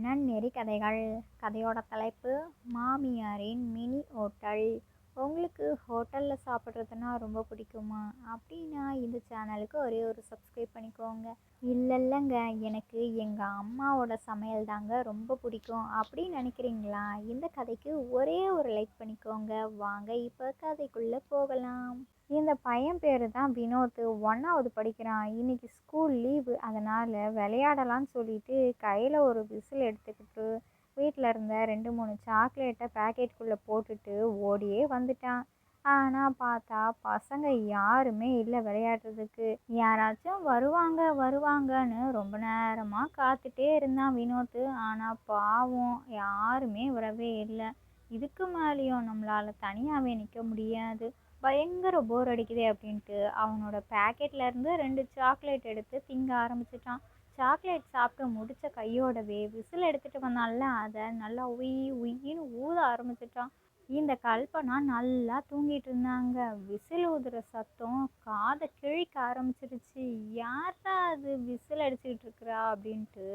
நன்னெறி கதைகள். கதையோட தலைப்பு மாமியாரின் மினி ஹோட்டல். உங்களுக்கு ஹோட்டலில் சாப்பிட்றதுனா ரொம்ப பிடிக்குமா? அப்படின்னா இந்த சேனலுக்கு ஒரே ஒரு சப்ஸ்கிரைப் பண்ணிக்கோங்க. இல்லைங்க, எனக்கு எங்கள் அம்மாவோட சமையல் தாங்க ரொம்ப பிடிக்கும் அப்படின்னு நினைக்கிறீங்களா? இந்த கதைக்கு ஒரே ஒரு லைக் பண்ணிக்கோங்க. வாங்க இப்போ கதைக்குள்ளே போகலாம். இந்த பையன் பேர் தான் வினோத். 1வது படிக்கிறான். இன்னைக்கு ஸ்கூல் லீவு, அதனால் விளையாடலான்னு சொல்லிட்டு கையில் ஒரு விசில் எடுத்துக்கிட்டு வீட்டில் இருந்த 2-3 சாக்லேட்டை பேக்கெட்டுக்குள்ளே போட்டுட்டு ஓடியே வந்துட்டான். ஆனால் பார்த்தா பசங்க யாருமே இல்லை விளையாடுறதுக்கு. யாராச்சும் வருவாங்க வருவாங்கன்னு ரொம்ப நேரமாக காத்துட்டே இருந்தான் வினோத். ஆனால் பாவம் யாருமே வரவே இல்லை. இதுக்கு மேலேயும் நம்மளால் தனியாகவே நிற்க முடியாது, பயங்கர போர் அடிக்குதே அப்படின்ட்டு அவனோட பேக்கெட்லேருந்து 2 சாக்லேட் எடுத்து திங்க ஆரம்பிச்சிட்டான். சாக்லேட் சாப்பிட்டு முடித்த கையோடவே விசில் எடுத்துகிட்டு வந்தான்ல, அதை நல்லா உயின்னு ஊத ஆரம்பிச்சிட்டான். இந்த கல்பனா நல்லா தூங்கிட்டு இருந்தாங்க. விசில் ஊதுற சத்தம் காதை கிழிக்க ஆரம்பிச்சிருச்சு. யாரா அது விசில் அடிச்சுக்கிட்டு இருக்கிறா அப்படின்ட்டு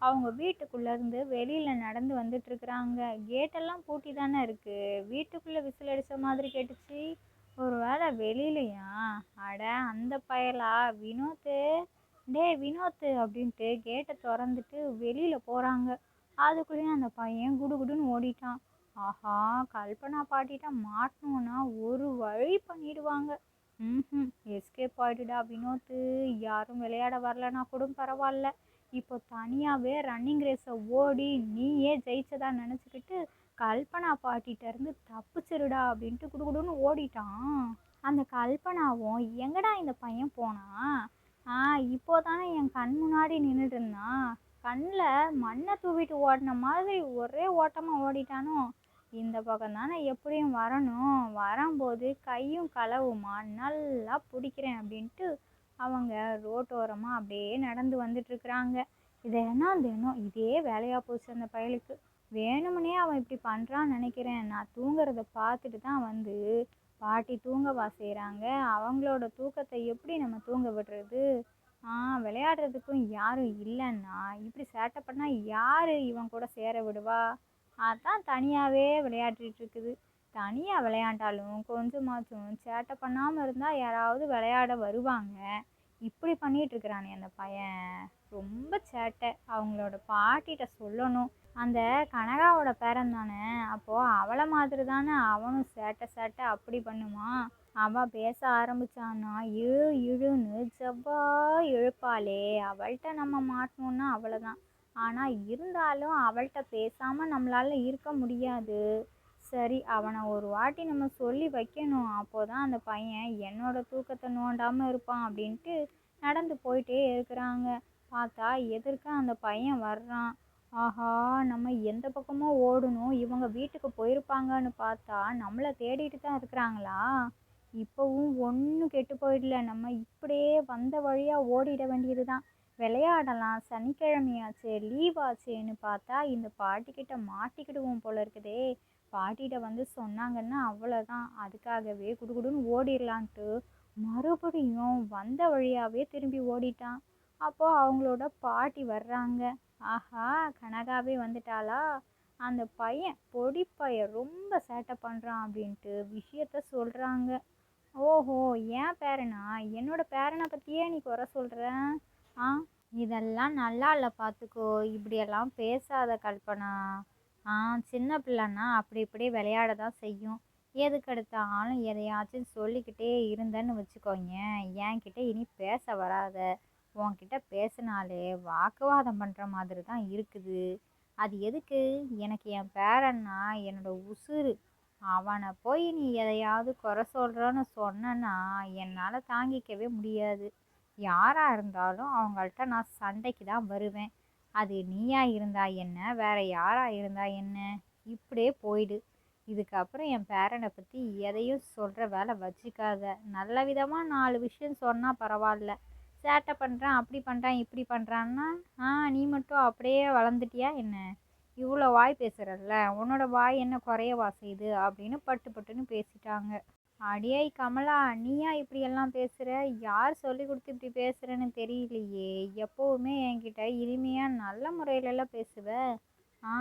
அவங்க வீட்டுக்குள்ளேருந்து வெளியில் நடந்து வந்துட்டுருக்குறாங்க. கேட்டெல்லாம் பூட்டி தானே இருக்குது, வீட்டுக்குள்ளே விசில் அடித்த மாதிரி கேட்டுச்சு. ஒரு வேளை வெளியிலையா? அட அந்த பயலா வினோத்து, வினோத்து அப்படின்ட்டு கேட்டை திறந்துட்டு வெளியில் போகிறாங்க. அதுக்குள்ளேயும் அந்த பையன் குடுகுடுன்னு ஓடிட்டான். ஆஹா, கல்பனா பாட்டிட்ட மாட்டணும்னா ஒரு வழி பண்ணிடுவாங்க. எஸ்கேப் ஆகிடுடா வினோத்து. யாரும் விளையாட வரலன்னா கூட பரவாயில்ல, இப்போ தனியாகவே ரன்னிங் ரேஸை ஓடி நீயே ஜெயிச்சதா நினச்சிக்கிட்டு கல்பனா பாட்டிகிட்ட இருந்து தப்பிச்சிருடா அப்படின்ட்டு குடுகுடுன்னு ஓடிட்டான். அந்த கல்பனாவும் எங்கடா இந்த பையன் போனா? இப்போ தானே என் கண் முன்னாடி நின்றுட்டு இருந்தான், கண்ணில் மண்ணை தூவிட்டு ஓடின மாதிரி ஒரே ஓட்டமாக ஓடிட்டானோ. இந்த பக்கம் தானே எப்படியும் வரணும், வரும்போது கையும் களவுமா நல்லா பிடிக்கிறேன் அப்படின்ட்டு அவங்க ரோட்டோரமாக அப்படியே நடந்து வந்துட்டுருக்குறாங்க. தினம் இதே வேலையாக போச்சு அந்த பயலுக்கு. வேணும்னே அவன் இப்படி பண்ணுறான்னு நினைக்கிறேன். நான் தூங்குறத பார்த்துட்டு தான் வந்து பாட்டி தூங்கவா செய்கிறாங்க. அவங்களோட தூக்கத்தை எப்படி நம்ம தூங்க விடுறது? விளையாடுறதுக்கும் யாரும் இல்லைன்னா இப்படி சேட்டை பண்ணால் யார் இவன் கூட சேர விடுவா? அதான் தனியாகவே விளையாடிட்டு இருக்குது. தனியாக விளையாண்டாலும் கொஞ்சமாச்சும் சேட்டை பண்ணாமல் இருந்தால் யாராவது விளையாட வருவாங்க. இப்படி பண்ணிகிட்டு இருக்கிறானே அந்த பையன், ரொம்ப சேட்டை. அவங்களோட பாட்டிகிட்ட சொல்லணும். அந்த கனகாவோட பேரன் தானே, அப்போது அவளை மாதிரி தானே அவனும் சேட்டை அப்படி பண்ணுவான். அவள் பேச ஆரம்பித்தான்னா இழுன்னு ஜவ்வா இழுப்பாளே. அவள்கிட்ட நம்ம மாட்டணுன்னா அவ்வளோதான். ஆனால் இருந்தாலும் அவள்கிட்ட பேசாமல் நம்மளால் இருக்க முடியாது. சரி, அவனை ஒரு வாட்டி நம்ம சொல்லி வைக்கணும், அப்போதான் அந்த பையன் என்னோட தூக்கத்தை நோண்டாமல் இருப்பான் அப்படின்ட்டு நடந்து போயிட்டே இருக்கிறாங்க. பார்த்தா எதிர்க்க அந்த பையன் வர்றான். ஆஹா, நம்ம எந்த பக்கமோ ஓடணும், இவங்க வீட்டுக்கு போயிருப்பாங்கன்னு பார்த்தா நம்மளை தேடிட்டு தான் இருக்கிறாங்களா? இப்போவும் ஒன்றும் கெட்டு போயிடல, நம்ம இப்படியே வந்த வழியாக ஓடிட வேண்டியது தான். விளையாடலாம், சனிக்கிழமையாச்சு, லீவ் ஆச்சேன்னு பார்த்தா இந்த பாட்டிக்கிட்ட மாட்டிக்கிடுவோம் போல இருக்குதே. பாட்டிகிட்ட வந்து சொன்னாங்கன்னா அவ்வளோதான். அதுக்காகவே குடுகுடுன்னு ஓடிடலான்ட்டு மறுபடியும் வந்த வழியாகவே திரும்பி ஓடிட்டான். அப்போது அவங்களோட பாட்டி வர்றாங்க. ஆஹா, கனகாவே வந்துட்டாளா? அந்த பையன் பொடி பையன் ரொம்ப சேட்டை பண்ணுறான் அப்படின்ட்டு விஷயத்த சொல்கிறாங்க. ஓஹோ, ஏன் பேரனா? என்னோட பேரனை பற்றியே நீ குறை சொல்கிற? இதெல்லாம் நல்லா இல்லை பார்த்துக்கோ. இப்படியெல்லாம் பேசாத கல்பனா. சின்ன பிள்ளைன்னா அப்படி இப்படி விளையாட தான் செய்யும். எதுக்கெடுத்தாலும் எதையாச்சும் சொல்லிக்கிட்டே இருந்தேன்னு வச்சுக்கோங்க, என்கிட்ட இனி பேச வராத. உன்கிட்ட பேசினாலே வாக்குவாதம் பண்ணுற மாதிரி தான் இருக்குது. அது எதுக்கு? எனக்கு என் பேரன்னா என்னோட உசுறு. அவனை போய் நீ எதையாவது குறை சொல்கிறன்னு சொன்னன்னா என்னால் தாங்கிக்கவே முடியாது. யாராக இருந்தாலும் அவங்கள்ட்ட நான் சண்டைக்கு தான் வருவேன். அது நீயா இருந்தா என்ன, வேற யாரா இருந்தா என்ன, இப்படியே போயிடு. இதுக்கப்புறம் என் பேரனை பற்றி எதையும் சொல்கிற வேலை வச்சுக்காத. நல்ல விதமாக 4 விஷயம் சொன்னால் பரவாயில்ல. சேட்டை பண்ணுறான், அப்படி பண்ணுறான், இப்படி பண்ணுறான்னா நீ மட்டும் அப்படியே வளர்ந்துட்டியா என்ன? இவ்வளோ வாய் பேசுகிறல்ல, உன்னோட வாய் என்ன குறையவா செய்யுது அப்படின்னு பட்டுன்னு பேசிட்டாங்க. அடியே கமலா, நீயா இப்படியெல்லாம் பேசுகிற? யார் சொல்லி கொடுத்து இப்படி பேசுகிறேன்னு தெரியலையே. எப்போவுமே என்கிட்ட இனிமையாக நல்ல முறையிலலாம் பேசுவ. ஆ,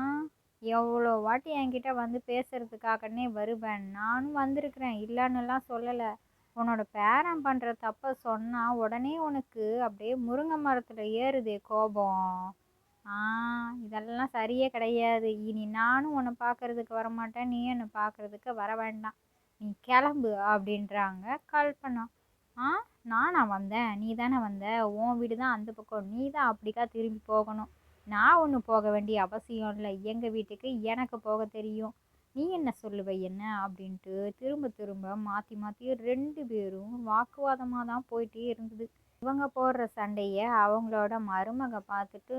எவ்வளோ வாட்டி என்கிட்ட வந்து பேசுகிறதுக்காகனே வருவேன். நானும் வந்திருக்கிறேன், இல்லைன்னுலாம் சொல்லலை. உன்னோட பேரன் பண்ணுற தப்பை சொன்னால் உடனே உனக்கு அப்படியே முருங்கை மரத்தில் ஏறுதே கோபம். ஆ, இதெல்லாம் சரியே கிடையாது. இனி நானும் உன்னை பார்க்கறதுக்கு வரமாட்டேன், நீ என்னை பார்க்கறதுக்கு வர வேண்டாம். நீ கிளம்பு அப்படின்றாங்க கல்பனா. ஆ, நானா வந்தேன்? நீ தானே வந்த. உன் வீடு தான் அந்த பக்கம், நீ தான் அப்படிக்கா திரும்பி போகணும். நான் ஒன்றும் போக வேண்டிய அவசியம் இல்லை. எங்கள் வீட்டுக்கு எனக்கு போக தெரியும். நீ என்ன சொல்லுவ என்ன அப்படின்ட்டு திரும்ப திரும்ப மாற்றி மாற்றி 2 பேரும் வாக்குவாதமாக தான் போயிட்டே இருந்தது. இவங்க போடுற சண்டையை அவங்களோட மருமக பார்த்துட்டு,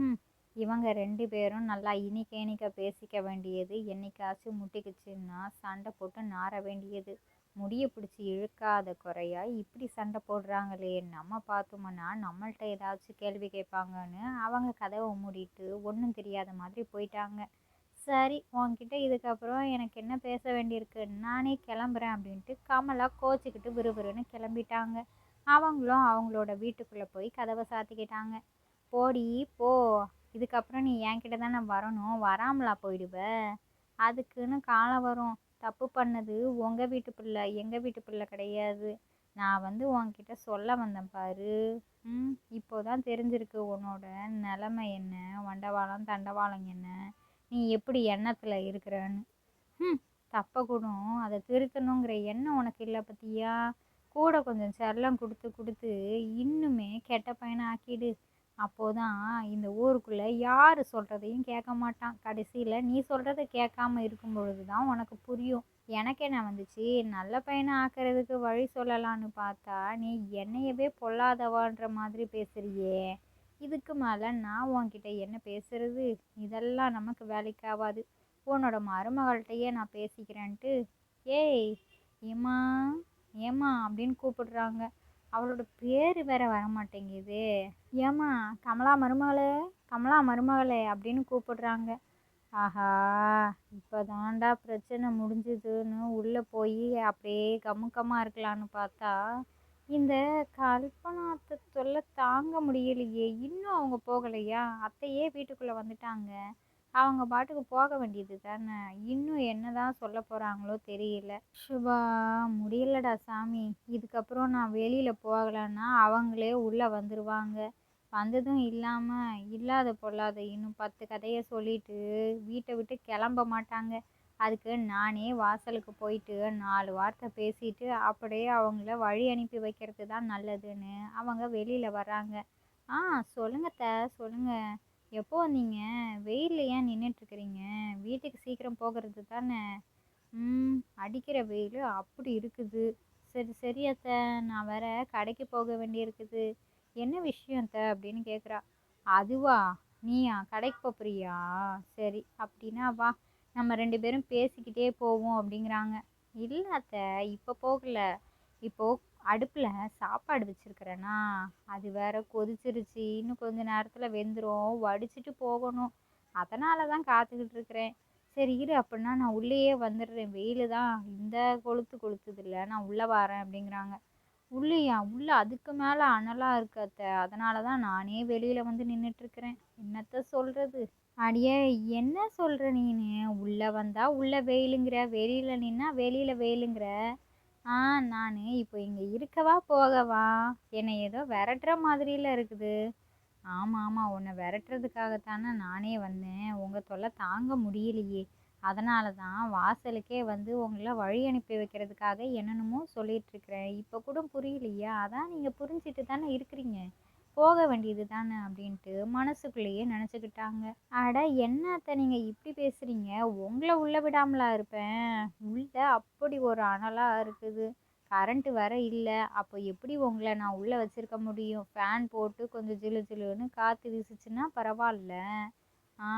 ம் இவங்க 2 பேரும் நல்லா இனிக்க இனிக்க பேசிக்க வேண்டியது, என்னைக்காச்சும் முட்டிக்குச்சுன்னா சண்டை போட்டு நார வேண்டியது. முடியை பிடிச்சி இழுக்காத குறையா இப்படி சண்டை போடுறாங்களே, நம்ம பார்த்தோம்னா நம்மள்ட்ட ஏதாச்சும் கேள்வி கேட்பாங்கன்னு அவங்க கதவை மூடிட்டு ஒன்றும் தெரியாத மாதிரி போயிட்டாங்க. சரி, உன்கிட்ட இதுக்கப்புறம் எனக்கு என்ன பேச வேண்டியிருக்கு, நானே கிளம்புறேன் அப்படின்ட்டு கமலா கோச்சிக்கிட்டு விறுவிறுன்னு கிளம்பிட்டாங்க. அவங்களும் அவங்களோட வீட்டுக்குள்ளே போய் கதவை சாத்திக்கிட்டாங்க. போடி போ, இதுக்கப்புறம் நீ என்கிட்ட தானே வரணும், வராமலா போயிடுவ? அதுக்குன்னு காலம் வரும். தப்பு பண்ணது உங்கள் வீட்டு பிள்ளை, எங்கள் வீட்டு பிள்ளை கிடையாது. நான் வந்து உன்கிட்ட சொல்ல வந்தேன் பாரு. இப்போதான் தெரிஞ்சிருக்கு உன்னோட நிலைமை என்ன, வண்டவாளம் தண்டவாளம் என்ன, நீ எப்படி எண்ணத்தில் இருக்கிறன்னு. ம் தப்பை கூட அதை திருத்தணுங்கிற எண்ணம் உனக்கு இல்லை பத்தியா? கூட கொஞ்சம் செல்லம் கொடுத்து கொடுத்து இன்னுமே கெட்ட பையனை ஆக்கிடு. அப்போதான் இந்த ஊருக்குள்ளே யார் சொல்கிறதையும் கேட்க மாட்டான். கடைசியில் நீ சொல்கிறத கேட்காம இருக்கும் பொழுது தான் உனக்கு புரியும். எனக்கு என்ன வந்துச்சு, நல்ல பையனை ஆக்கிறதுக்கு வழி சொல்லலான்னு பார்த்தா நீ என்னையவே பொல்லாதவான்ற மாதிரி பேசுறியே. இதுக்கு மேலே நான் உன்கிட்ட என்ன பேசுறது? இதெல்லாம் நமக்கு வேலைக்காகாது. உன்னோட மருமகள்கிட்டயே நான் பேசிக்கிறேன்ட்டு, ஏய் ஏம்மா ஏம்மா அப்படின்னு கூப்பிடுறாங்க. அவளோட பேர் வேற வரமாட்டேங்குது. ஏம்மா கமலா மருமகளே, கமலா மருமகளே அப்படின்னு கூப்பிடுறாங்க. ஆஹா, இப்போ தாண்டா பிரச்சனை முடிஞ்சுதுன்னு உள்ளே போய் அப்படியே கமுக்கமாக இருக்கலான்னு பார்த்தா இந்த கல்பனாத்தை தொல்லை தாங்க முடியலையே. இன்னும் அவங்க போகலையா? அத்தையே வீட்டுக்குள்ளே வந்துட்டாங்க. அவங்க பாட்டுக்கு போக வேண்டியது தானே. இன்னும் என்னதான் சொல்ல போகிறாங்களோ தெரியல. சுபா, முடியலடா சாமி. இதுக்கப்புறம் நான் வெளியில் போகலைன்னா அவங்களே உள்ளே வந்துடுவாங்க. வந்ததும் இல்லாமல் இல்லாத பொல்லாத இன்னும் 10 கதையை சொல்லிட்டு வீட்டை விட்டு கிளம்ப மாட்டாங்க. அதுக்கு நானே வாசலுக்கு போயிட்டு 4 வார்த்தை பேசிட்டு அப்படியே அவங்கள வழி அனுப்பி வைக்கிறது தான் நல்லதுன்னு அவங்க வெளியில் வர்றாங்க. ஆ, சொல்லுங்க சொல்லுங்க. எப்போ வந்தீங்க? வெயிலில் ஏன் நின்றுட்டுருக்குறீங்க? வீட்டுக்கு சீக்கிரம் போகிறது தானே? அடிக்கிற வெயில் அப்படி இருக்குது. சரி சரி அத்தை, நான் வேற கடைக்கு போக வேண்டியிருக்குது. என்ன விஷயம் அத்தை அப்படின்னு கேட்குறா. அதுவா, நீயா கடைக்கு போறியா? சரி அப்படின்னா வா, நம்ம 2 பேரும் பேசிக்கிட்டே போவோம் அப்படிங்கிறாங்க. இல்லை அத்தை, இப்போ போகல. இப்போ அடுப்பில் சாப்பாடு வச்சுருக்கிறேன்னா அது வேற கொதிச்சிருச்சு. இன்னும் கொஞ்ச நேரத்தில் வெந்துடும், வடிச்சிட்டு போகணும். அதனால தான் காத்துக்கிட்டு இருக்கிறேன். சரி இரு, அப்படின்னா நான் உள்ளேயே வந்துடுறேன். வெயில் தான் இந்த கொளுத்துது இல்லை, நான் உள்ளே வரேன் அப்படிங்கிறாங்க. உள்ளேயா? உள்ளே அதுக்கு மேலே அனலாக இருக்கு அத்தை, அதனால தான் நானே வெளியில் வந்து நின்றுட்டுருக்கிறேன். என்னத்த சொல்கிறது? அடியே, என்ன சொல்கிற நீனு? உள்ளே வந்தால் உள்ளே வெயிலுங்கிற, வெளியில் நின்னா வெளியில் வெயிலுங்கிற. நான் இப்போ இங்கே இருக்கவா போகவா? என்னை ஏதோ விரட்டுற மாதிரில இருக்குது. ஆமாம் ஆமாம், உன்னை விரட்டுறதுக்காகத்தானே நானே வந்தேன். உங்கள் தொல்லை தாங்க முடியலையே. அதனால தான் வாசலுக்கே வந்து உங்களை வழி அனுப்பி வைக்கிறதுக்காக என்னென்னமோ சொல்லிகிட்ருக்கிறேன். இப்போ கூட புரியலையா? அதான் நீங்கள் புரிஞ்சிட்டு தானே இருக்கிறீங்க. போக வேண்டியது தானே அப்படின்ட்டு மனசுக்குள்ளேயே நினச்சிக்கிட்டாங்க. அட என்னத்த நீங்கள் இப்படி பேசுகிறீங்க? உங்களை உள்ளே விடாமலா இருப்பேன்? உள்ளே அப்படி ஒரு அனலாக இருக்குது. கரண்ட்டு வேற இல்லை. அப்போ எப்படி உங்களை நான் உள்ளே வச்சுருக்க முடியும்? ஃபேன் போட்டு கொஞ்சம் ஜிலு ஜிலுன்னு காற்று வீசுச்சுன்னா பரவாயில்ல. ஆ,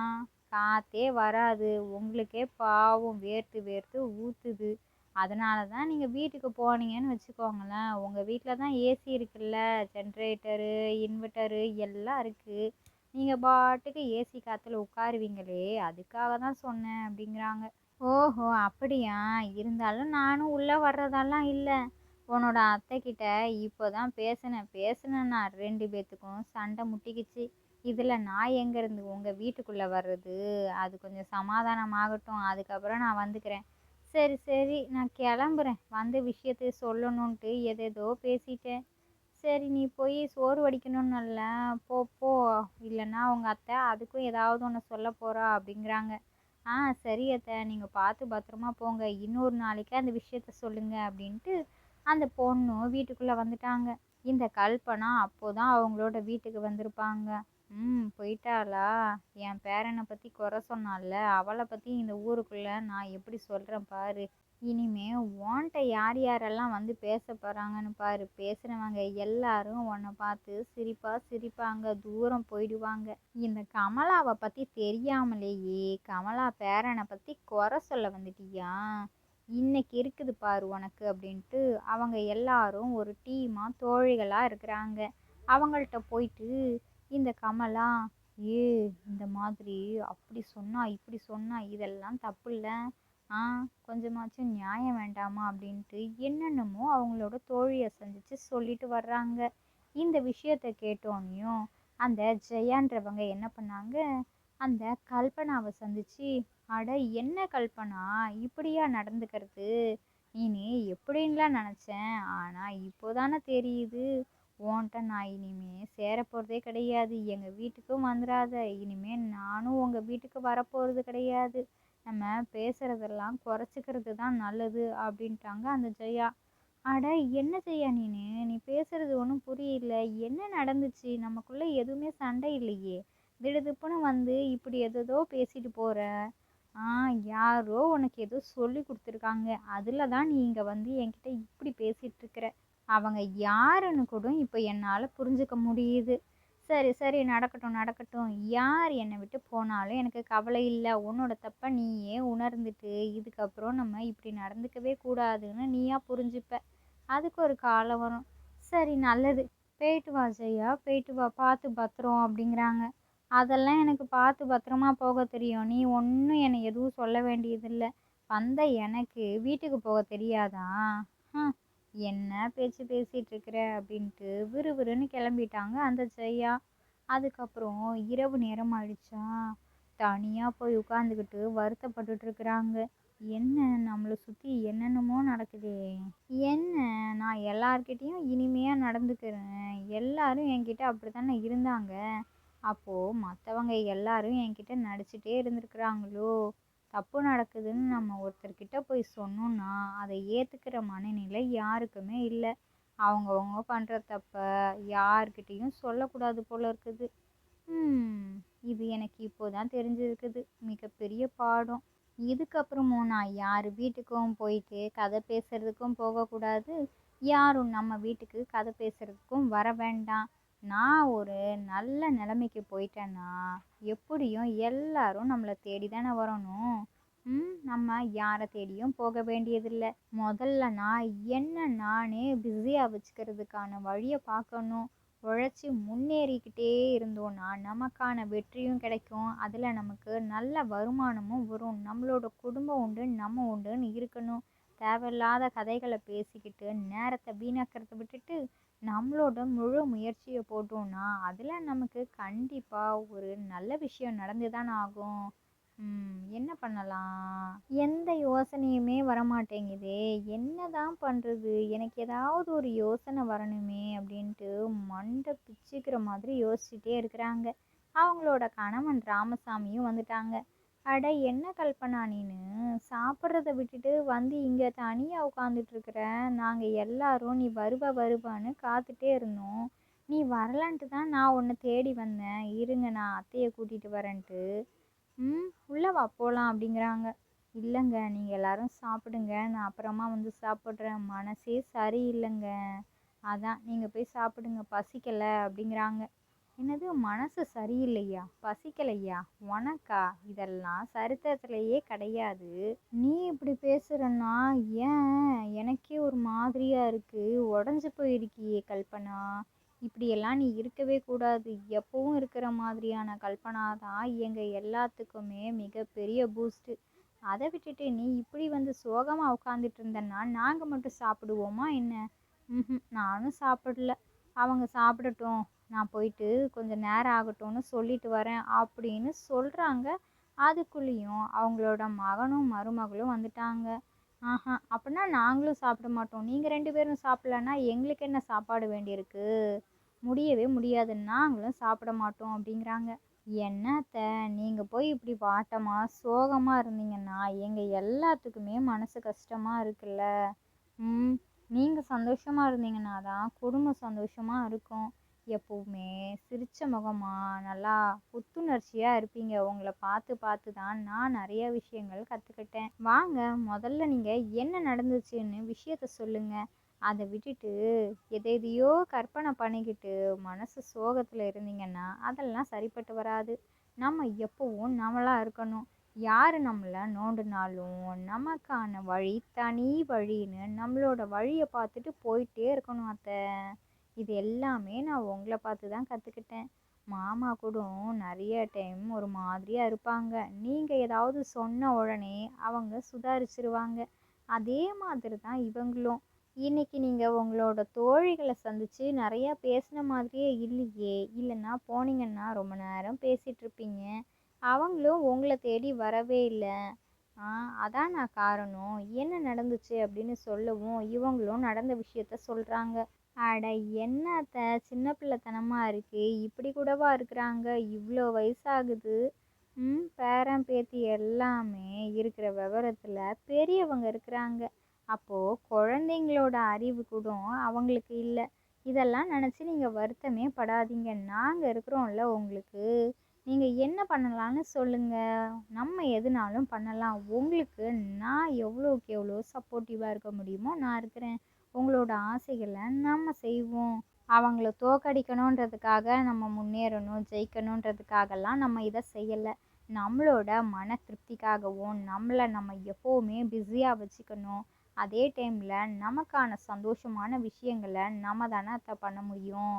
காற்றே வராது. உங்களுக்கே பாவம் வேர்த்து வேர்த்து ஊற்றுது. அதனால தான் நீங்கள் வீட்டுக்கு போனீங்கன்னு வச்சுக்கோங்களேன், உங்கள் வீட்டில் தான் ஏசி இருக்குல்ல, ஜென்ரேட்டரு இன்வெர்ட்டரு எல்லாம் இருக்குது. நீங்கள் பாட்டுக்கு ஏசி காற்றுல உட்காருவீங்களே, அதுக்காக தான் சொன்னேன் அப்படிங்கிறாங்க. ஓஹோ! அப்படியா? இருந்தாலும் நானும் உள்ள வர்றதெல்லாம் இல்ல. உன்னோட அத்தைக்கிட்ட இப்போ தான் பேசுனேன்னா 2 பேத்துக்கும் சண்டை முட்டிக்கிச்சு. இதில நான் எங்கேருந்து உங்க வீட்டுக்குள்ள வர்றது? அது கொஞ்சம் சமாதானம் ஆகட்டும். அதுக்கப்புறம் நான் வந்துக்கிறேன். சரி, சரி நான் கிளம்புறேன். வந்த விஷயத்த சொல்லணுன்ட்டு ஏதேதோ பேசிட்டேன். சரி நீ போய் சோறு வடிக்கணும்னல்ல, போ போ. இல்லன்னா உங்க அத்தை அதுக்கும் ஏதாவது ஒண்ணு சொல்லப் போறா அப்படிங்கிறாங்க. சரி அத்தை, நீங்க பார்த்து பத்திரமா போங்க. இன்னொரு நாளைக்கு அந்த விஷயத்த சொல்லுங்க அப்படின்ட்டு அந்த பொண்ணும் வீட்டுக்குள்ள வந்துட்டாங்க. இந்த கல்பனா அப்போதான் அவங்களோட வீட்டுக்கு வந்திருப்பாங்க. போயிட்டாளா? என் பேரனை பத்தி குறை சொன்னால்ல, அவளை பத்தி இந்த ஊருக்குள்ள நான் எப்படி சொல்றேன் பாரு. இனிமே உன்கிட்ட யார் யாரெல்லாம் வந்து பேச போறாங்கன்னு பாரு. பேசுனவங்க எல்லாரும் உன்னை பார்த்து சிரிப்பா சிரிப்பாங்க, தூரம் போயிடுவாங்க. இந்த கமலாவை பத்தி தெரியாமலேயே கமலா பேரனை பத்தி குறை சொல்ல வந்துட்டியா? இன்னைக்கு இருக்குது பாரு உனக்கு அப்படின்ட்டு அவங்க எல்லாரும் ஒரு டீமா தோழிகளா இருக்கிறாங்க. அவங்கள்ட்ட போயிட்டு இந்த கமலா, ஏ இந்த மாதிரி அப்படி சொன்னா இப்படி சொன்னா இதெல்லாம் தப்பு இல்ல, ஆ கொஞ்சமாச்சும் நியாயம் வேண்டாமா அப்படின்ட்டு என்னென்னமோ அவங்களோட தோழியை சந்திச்சு சொல்லிட்டு வர்றாங்க. இந்த விஷயத்த கேட்டோன்னையும் அந்த ஜெயான்றவங்க என்ன பண்ணாங்க, அந்த கல்பனாவை சந்திச்சு, அட என்ன கல்பனா, இப்படியா நடந்துக்கிறது? நீ எப்படின்லாம் நினச்சேன், ஆனால் இப்போதானே தெரியுது உன்கிட்ட நான் இனிமே சேர போகிறதே கிடையாது. எங்கள் வீட்டுக்கும் வந்துடாத. இனிமே நானும் உங்கள் வீட்டுக்கு வரப்போகிறது கிடையாது. நம்ம பேசுறதெல்லாம் குறைச்சிக்கிறது தான் நல்லது அப்படின்ட்டாங்க அந்த ஜெயா. அட என்ன ஜெயா நீ பேசுறது ஒன்றும் புரியல. என்ன நடந்துச்சு? நமக்குள்ள எதுவுமே சண்டை இல்லையே. திடுதிப்புன்னு வந்து இப்படி ஏதேதோ பேசிட்டு போற. ஆ யாரோ உனக்கு ஏதோ சொல்லி கொடுத்துருக்காங்க. அதில் தான் நீ இங்கே வந்து என்கிட்ட இப்படி பேசிட்டு இருக்கிற. அவங்க யாருன்னு கூட இப்போ என்னால் புரிஞ்சுக்க முடியுது. சரி சரி நடக்கட்டும் நடக்கட்டும். யார் என்னை விட்டு போனாலும் எனக்கு கவலை இல்லை. உன்னோட தப்பை நீயே உணர்ந்துட்டு இதுக்கப்புறம் நம்ம இப்படி நடந்துக்கவே கூடாதுன்னு நீயா புரிஞ்சுப்ப. அதுக்கு ஒரு காலம் வரும். சரி நல்லது. போயிட்டு வா ஜெயா, போயிட்டு வா. பார்த்து பத்திரம் அப்படிங்கிறாங்க. அதெல்லாம் எனக்கு பார்த்து பத்திரமா போக தெரியும். நீ ஒன்றும் என்னை எதுவும் சொல்ல வேண்டியதில்லை. வந்த எனக்கு வீட்டுக்கு போக தெரியாதா? ஹம், என்ன பேச்சு பேசிட்டு இருக்கிற அப்படின்ட்டு விறுவிறுன்னு கிளம்பிட்டாங்க அந்த ஜெயா. அதுக்கப்புறம் இரவு நேரம் ஆயிடுச்சா, தனியாக போய் உட்காந்துக்கிட்டு வருத்தப்பட்டுட்டு இருக்கிறாங்க. என்ன நம்மளை சுற்றி என்னென்னமோ நடக்குதே. என்ன நான் எல்லார்கிட்டேயும் இனிமையாக நடந்துக்கிறேன். எல்லாரும் என்கிட்ட அப்படி தானே இருந்தாங்க. அப்போது மற்றவங்க எல்லாரும் என்கிட்ட நடிச்சிட்டே இருந்திருக்கிறாங்களோ. தப்பு நடக்குதுன்னு நம்ம ஒருத்தர்கிட்ட போய் சொன்னோன்னா அதை ஏற்றுக்கிற மனநிலை யாருக்குமே இல்லை. அவங்கவுங்க பண்ணுற தப்ப யார்கிட்டேயும் சொல்லக்கூடாது போல இருக்குது. இது எனக்கு இப்போதான் தெரிஞ்சிருக்குது. மிகப்பெரிய பாடம். இதுக்கப்புறமும் நான் யார் வீட்டுக்கும் போயிட்டு கதை பேசுறதுக்கும் போகக்கூடாது. யாரும் நம்ம வீட்டுக்கு கதை பேசுறதுக்கும் வர வேண்டாம். நான் ஒரு நல்ல நிலைமைக்கு போயிட்டேன்னா எப்படியும் எல்லாரும் நம்மளை தேடி தானே வரணும். நம்ம யாரை தேடியும் போக வேண்டியதில்லை. முதல்ல நான் என்ன நானே பிஸியாக வச்சுக்கிறதுக்கான வழியை பார்க்கணும். உழைச்சி முன்னேறிக்கிட்டே இருந்தோன்னா நமக்கான வெற்றியும் கிடைக்கும். அதில் நமக்கு நல்ல வருமானமும் வரும். நம்மளோட குடும்பம் உண்டு, நம்ம உண்டுன்னு இருக்கணும். தேவையில்லாத கதைகளை பேசிக்கிட்டு நேரத்தை வீணாக்கிறத விட்டுட்டு நம்மளோட முழு முயற்சியை போட்டோம்னா அதில் நமக்கு கண்டிப்பாக ஒரு நல்ல விஷயம் நடந்து தானே ஆகும். என்ன பண்ணலாம்? எந்த யோசனையுமே வரமாட்டேங்குதே. என்னதான் பண்ணுறது? எனக்கு ஏதாவது ஒரு யோசனை வரணுமே அப்படின்ட்டு மண்டை பிச்சுக்கிற மாதிரி யோசிச்சுட்டே இருக்கிறாங்க. அவங்களோட கணவன் ராமசாமியும் வந்துட்டாங்க. அட என்ன கல்பனா நீனு, சாப்பிட்றத விட்டுட்டு வந்து இங்கே தனியாக உட்காந்துட்டு இருக்கிற. நாங்கள் எல்லாரும் நீ வருவான்னு காத்துட்டே இருந்தோம். நீ வரலான்ட்டு தான் நான் உன்னை தேடி வந்தேன். இருங்க நான் அத்தையை கூட்டிகிட்டு வரேன்ட்டு. உள்ளே வா போகலாம் அப்படிங்கிறாங்க. இல்லைங்க நீங்கள் எல்லாரும் சாப்பிடுங்க, நான் அப்புறமா வந்து சாப்பிட்றேன். மனசே சரியில்லைங்க. அதான் நீங்கள் போய் சாப்பிடுங்க, பசிக்கலை அப்படிங்கிறாங்க. என்னது மனசு சரியில்லையா, பசிக்கலையா? உனக்கா? இதெல்லாம் சரித்திரத்திலேயே கிடையாது. நீ இப்படி பேசுகிறன்னா ஏன் எனக்கே ஒரு மாதிரியாக இருக்குது. உடஞ்சி போயிருக்கியே கல்பனா. இப்படியெல்லாம் நீ இருக்கவே கூடாது. எப்பவும் இருக்கிற மாதிரியான கல்பனா தான் எங்கள் எல்லாத்துக்குமே மிகப்பெரிய பூஸ்ட்டு. அதை விட்டுட்டு நீ இப்படி வந்து சோகமாக உட்காந்துட்டு இருந்தன்னா நாங்கள் மட்டும் சாப்பிடுவோமா என்ன? நானும் சாப்பிடல. அவங்க சாப்பிடட்டும், நான் போயிட்டு கொஞ்சம் நேரம் ஆகட்டும்னு சொல்லிட்டு வரேன் அப்படின்னு சொல்கிறாங்க. அதுக்குள்ளேயும் அவங்களோட மகனும் மருமகளும் வந்துட்டாங்க. அப்படின்னா நாங்களும் சாப்பிட மாட்டோம். நீங்கள் 2 பேரும் சாப்பிடலன்னா எங்களுக்கு என்ன சாப்பாடு வேண்டியிருக்கு? முடியவே முடியாது. நாங்களும் சாப்பிட மாட்டோம் அப்படிங்கிறாங்க. என்னத்த நீங்கள் போய் இப்படி வாட்டமாக சோகமாக இருந்தீங்கன்னா எங்கள் எல்லாத்துக்குமே மனசு கஷ்டமாக இருக்குல்ல. ம் நீங்கள் சந்தோஷமாக இருந்தீங்கன்னா தான் குடும்பம் சந்தோஷமாக இருக்கும். எப்பவுமே சிரிச்ச முகமா நல்லா புத்துணர்ச்சியாக இருப்பீங்க. உங்களை பார்த்து பார்த்து தான் நான் நிறைய விஷயங்கள் கற்றுக்கிட்டேன். வாங்க, முதல்ல நீங்கள் என்ன நடந்துச்சுன்னு விஷயத்த சொல்லுங்க. அதை விட்டுட்டு எதையோ கற்பனை பண்ணிக்கிட்டு மனசு சோகத்தில் இருந்தீங்கன்னா அதெல்லாம் சரிப்பட்டு வராது. நம்ம எப்பவும் நம்மளாக இருக்கணும். யார் நம்மளை நோண்டினாலும் நமக்கான வழி தனி வழின்னு நம்மளோட வழியை பார்த்துட்டு போயிட்டே இருக்கணும் அத்தை. இது எல்லாமே நான் உங்களை பார்த்து தான் கற்றுக்கிட்டேன். மாமா கூட நிறைய டைம் ஒரு மாதிரியாக இருப்பாங்க. நீங்கள் ஏதாவது சொன்ன உடனே அவங்க சுதாரிச்சிருவாங்க. அதே மாதிரி தான் இவங்களும். இன்னைக்கு நீங்கள் உங்களோட தோழிகளை சந்தித்து நிறையா பேசின மாதிரியே இல்லையே. இல்லைன்னா போனீங்கன்னா ரொம்ப நேரம் பேசிகிட்டு இருப்பீங்க. அவங்களும் உங்களை தேடி வரவே இல்லை. அதான் நான் காரணம். என்ன நடந்துச்சு அப்படின்னு சொல்லவும் இவங்களும் நடந்த விஷயத்த சொல்கிறாங்க. அட என்னத்த சின்ன பிள்ளைத்தனமாக இருக்கு, இப்படி கூடவா இருக்கிறாங்க? இவ்வளோ வயசாகுது. பேரன் பேத்தி எல்லாமே இருக்கிற விவரத்தில் பெரியவங்க இருக்கிறாங்க. அப்போது குழந்தைங்களோட அறிவு கூட அவங்களுக்கு இல்லை. இதெல்லாம் நினச்சி நீங்கள் வருத்தமே படாதீங்க. நாங்கள் இருக்கிறோம்ல உங்களுக்கு. நீங்கள் என்ன பண்ணலான்னு சொல்லுங்கள். நம்ம எதுனாலும் பண்ணலாம். உங்களுக்கு நான் எவ்வளோக்கு எவ்வளோ சப்போர்ட்டிவாக இருக்க முடியுமோ நான் இருக்கிறேன். உங்களோட ஆசைகளை நம்ம செய்வோம். அவங்கள தோற்கடிக்கணுன்றதுக்காக நம்ம முன்னேறணும், ஜெயிக்கணுன்றதுக்காகலாம் நம்ம இதை செய்யலை. நம்மளோட மன திருப்திக்காகவும் நம்மளை நம்ம எப்போவுமே பிஸியாக வச்சுக்கணும். அதே டைமில் நமக்கான சந்தோஷமான விஷயங்களை நம்ம தானே அதை பண்ண முடியும்.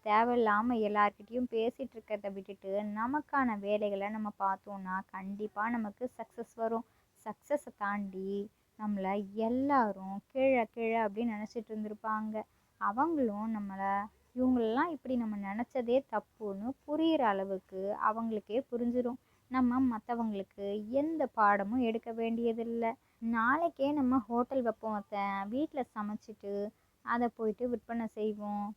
தேவையில்லாமல் எல்லார்கிட்டேயும் பேசிகிட்டு இருக்கிறத விட்டுட்டு நமக்கான வேலைகளை நம்ம பார்த்தோன்னா கண்டிப்பாக நமக்கு சக்ஸஸ் வரும். சக்ஸஸை தாண்டி நம்மளை எல்லாரும் கீழே கீழே அப்படின்னு நினச்சிட்டு இருந்திருப்பாங்க. அவங்களும் நம்மளை இவங்களெல்லாம் இப்படி நம்ம நினச்சதே தப்புன்னு புரிகிற அளவுக்கு அவங்களுக்கே புரிஞ்சிடும். நம்ம மற்றவங்களுக்கு எந்த பாடமும் எடுக்க வேண்டியதில்லை. நாளைக்கே நம்ம ஹோட்டல் வைப்போம் அத்தை. வீட்டில் சமைச்சிட்டு அதை போயிட்டு விற்பனை செய்வோம்.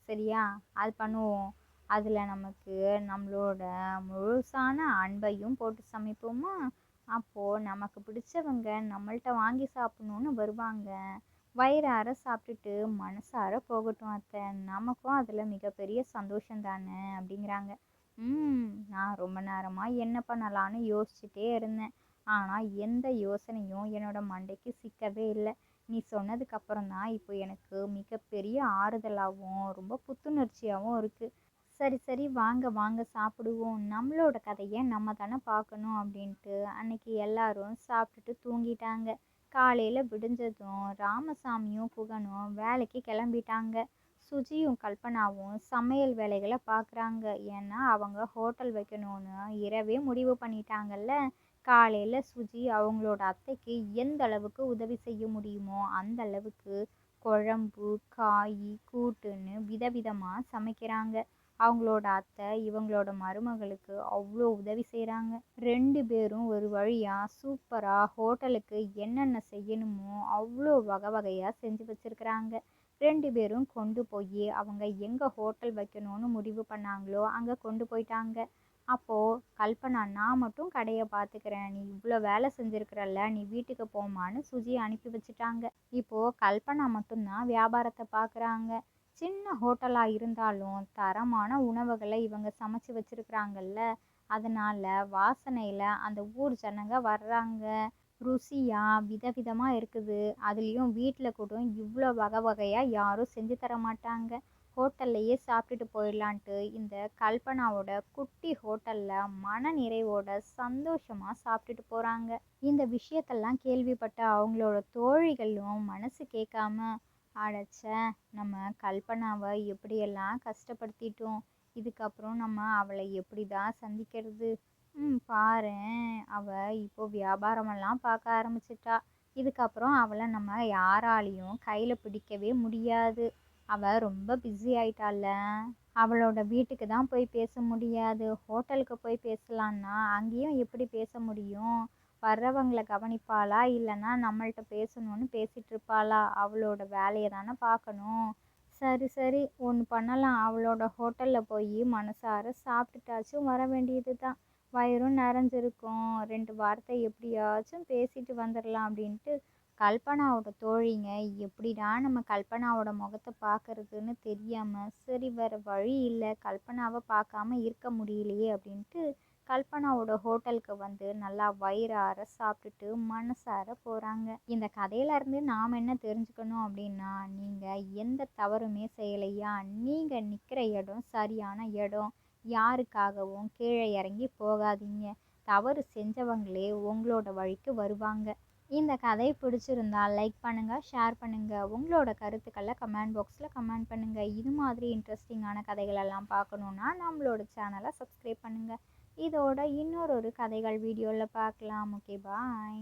சரியா? அது பண்ணுவோம். அதில் நமக்கு நம்மளோட முழுசான அன்பையும் போட்டு சமைப்போமா? அப்போது நமக்கு பிடிச்சவங்க நம்மள்ட்ட வாங்கி சாப்பிட்ணுன்னு வருவாங்க. வயிறார சாப்பிட்டுட்டு மனசார போகட்டும் அத்தை. நமக்கும் அதில் மிகப்பெரிய சந்தோஷம் தானே அப்படிங்கிறாங்க. நான் ரொம்ப நேரமாக என்ன பண்ணலான்னு யோசிச்சுட்டே இருந்தேன். ஆனால் எந்த யோசனையும் என்னோட மண்டைக்கு சிக்கவே இல்லை. நீ சொன்னதுக்கு அப்புறம் தான் இப்போ எனக்கு மிகப்பெரிய ஆறுதலாகவும் ரொம்ப புத்துணர்ச்சியாகவும் இருக்குது. சரி சரி, வாங்க வாங்க சாப்பிடுவோம். நம்மளோட கதையை நம்ம தானே பார்க்கணும் அப்படின்ட்டு அன்னைக்கு எல்லாரும் சாப்பிட்டுட்டு தூங்கிட்டாங்க. காலையில் விடிஞ்சதும் ராமசாமியும் குகனும் வேலைக்கு கிளம்பிட்டாங்க. சுஜியும் கல்பனாவும் சமையல் வேலைகளை பார்க்குறாங்க. ஏன்னா அவங்க ஹோட்டல் வைக்கணும்னு இரவே முடிவு பண்ணிட்டாங்கல்ல. காலையில் சுஜி அவங்களோட அத்தைக்கு எந்த அளவுக்கு உதவி செய்ய முடியுமோ அந்த அளவுக்கு குழம்பு, காய், கூட்டுன்னு விதவிதமாக சமைக்கிறாங்க. அவங்களோட அத்தை இவங்களோட மருமகளுக்கு அவ்வளோ உதவி செய்கிறாங்க. 2 பேரும் ஒரு வழியாக சூப்பராக ஹோட்டலுக்கு என்னென்ன செய்யணுமோ அவ்வளோ வகை வகையாக செஞ்சு வச்சுருக்குறாங்க. 2 பேரும் கொண்டு போய் அவங்க எங்கே ஹோட்டல் வைக்கணும்னு முடிவு பண்ணாங்களோ அங்கே கொண்டு போயிட்டாங்க. அப்போது கல்பனா, நான் மட்டும் கடையை பார்த்துக்கிறேன், நீ இவ்வளோ வேலை செஞ்சுருக்கிறல்ல, நீ வீட்டுக்கு போமான்னு சுஜியை அனுப்பி வச்சுட்டாங்க. இப்போது கல்பனா மட்டும்தான் வியாபாரத்தை பார்க்குறாங்க. சின்ன ஹோட்டலாக இருந்தாலும் தரமான உணவுகளை இவங்க சமைச்சு வச்சுருக்குறாங்கல்ல. அதனால் வாசனையில் அந்த ஊர் ஜனங்க வர்றாங்க. ருசியாக விதவிதமாக இருக்குது. அதுலேயும் வீட்டில் கூட இவ்வளோ வகை வகையாக யாரும் செஞ்சு தர மாட்டாங்க. ஹோட்டல்லையே சாப்பிட்டுட்டு போயிடலான்ட்டு இந்த கல்பனாவோட குட்டி ஹோட்டலில் மன நிறைவோட சந்தோஷமாக சாப்பிட்டுட்டு போகிறாங்க. இந்த விஷயத்தெல்லாம் கேள்விப்பட்ட அவங்களோட தோழிகளும் மனசு கேட்காம, அடைச்ச நம்ம கல்பனாவை எப்படியெல்லாம் கஷ்டப்படுத்திட்டோம், இதுக்கப்புறம் நம்ம அவளை எப்படி தான் சந்திக்கிறது? பாரேன், அவ இப்போ வியாபாரமெல்லாம் பார்க்க ஆரம்பிச்சிட்டா. இதுக்கப்புறம் அவளை நம்ம யாராலையும் கையில் பிடிக்கவே முடியாது. அவ ரொம்ப பிஸி ஆயிட்டால. அவளோட வீட்டுக்கு தான் போய் பேச முடியாது. ஹோட்டலுக்கு போய் பேசலான்னா அங்கேயும் எப்படி பேச முடியும்? வர்றவங்கள கவனிப்பாளா, இல்லைன்னா நம்மள்ட்ட பேசணும்னு பேசிட்டு இருப்பாளா? அவளோட வேலையை தானே பார்க்கணும். சரி சரி, ஒன்று பண்ணலாம். அவளோட ஹோட்டலில் போய் மனசார சாப்பிட்டுட்டாச்சும் வர வேண்டியது தான். வயிறும் நிறைஞ்சிருக்கும். 2 வார்த்தை எப்படியாச்சும் பேசிட்டு வந்துடலாம் அப்படின்ட்டு கல்பனாவோட தோழிங்க எப்படிடா நம்ம கல்பனாவோட முகத்தை பார்க்கறதுன்னு தெரியாமல், சரி வேறு வழி இல்லை, கல்பனாவை பார்க்காம இருக்க முடியலையே அப்படின்ட்டு கல்பனாவோட ஹோட்டலுக்கு வந்து நல்லா வயிறார சாப்பிட்டுட்டு மனசார போகிறாங்க. இந்த கதையிலேருந்து நாம் என்ன தெரிஞ்சுக்கணும் அப்படின்னா, நீங்கள் எந்த தவறுமே செய்யலையா, நீங்கள் நிற்கிற இடம் சரியான இடம். யாருக்காகவும் கீழே இறங்கி போகாதீங்க. தவறு செஞ்சவங்களே உங்களோட வழிக்கு வருவாங்க. இந்த கதை பிடிச்சிருந்தா லைக் பண்ணுங்கள், ஷேர் பண்ணுங்கள். உங்களோட கருத்துக்களை கமெண்ட் பாக்ஸில் கமெண்ட் பண்ணுங்கள். இது மாதிரி இன்ட்ரெஸ்டிங்கான கதைகளெல்லாம் பார்க்கணுன்னா நம்மளோட சேனலை சப்ஸ்கிரைப் பண்ணுங்கள். இதோட இன்னொரு கதைகள் வீடியோவில் பார்க்கலாம். ஓகே, பாய்.